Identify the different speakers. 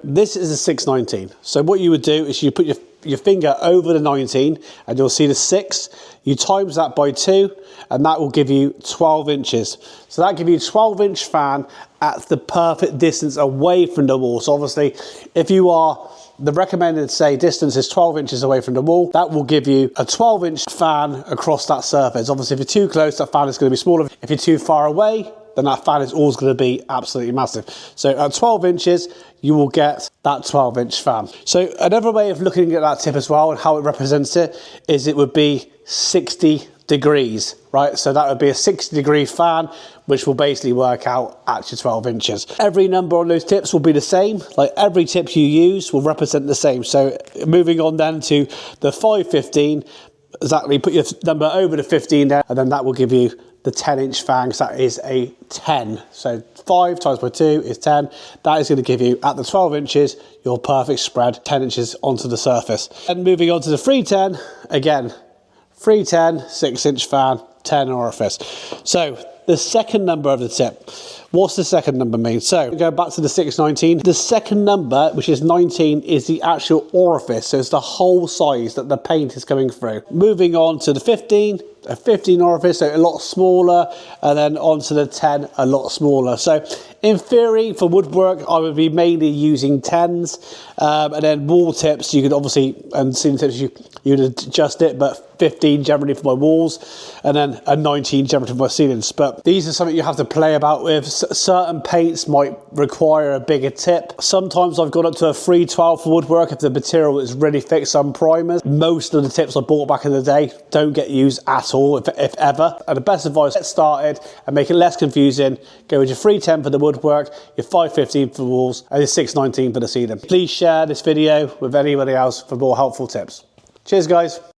Speaker 1: this is a 619. So what you would do is you put your finger over the 19 and you'll see the 6. You times that by 2 and that will give you 12 inches. So that gives you a 12-inch fan at the perfect distance away from the wall. So obviously, if you are, the recommended say distance is 12 inches away from the wall, that will give you a 12-inch fan across that surface. Obviously, if you're too close, that fan is going to be smaller. If you're too far away, then that fan is always going to be absolutely massive. So at 12 inches, you will get that 12-inch fan. So another way of looking at that tip as well and how it represents it is it would be 60 degrees, right? So that would be a 60-degree fan, which will basically work out at your 12 inches. Every number on those tips will be the same. Like every tip you use will represent the same. So moving on then to the 515, exactly, put your number over the 15 there, and then that will give you the 10-inch fan, so that is a 10. So 5 times by 2 is 10. That is going to give you, at the 12 inches, your perfect spread, 10 inches onto the surface. And moving on to the 310, again, 310, 6-inch fan, 10 orifice. So the second number of the tip, what's the second number mean? So go back to the 619. The second number, which is 19, is the actual orifice. So it's the whole size that the paint is coming through. Moving on to the 15, a 15 orifice, so a lot smaller, and then onto the 10, a lot smaller. So in theory, for woodwork, I would be mainly using 10s, and then wall tips, you could obviously, and ceiling tips, you'd adjust it, but 15 generally for my walls, and then a 19 generally for my ceilings. But these are something you have to play about with. Certain paints might require a bigger tip. Sometimes I've gone up to a 312 for woodwork if the material is really thick, some primers. Most of the tips I bought back in the day don't get used at all, if ever. And the best advice, get started and make it less confusing. Go with your 310 for the woodwork, your 515 for the walls, and your 619 for the ceiling. Please share this video with anybody else for more helpful tips. Cheers, guys.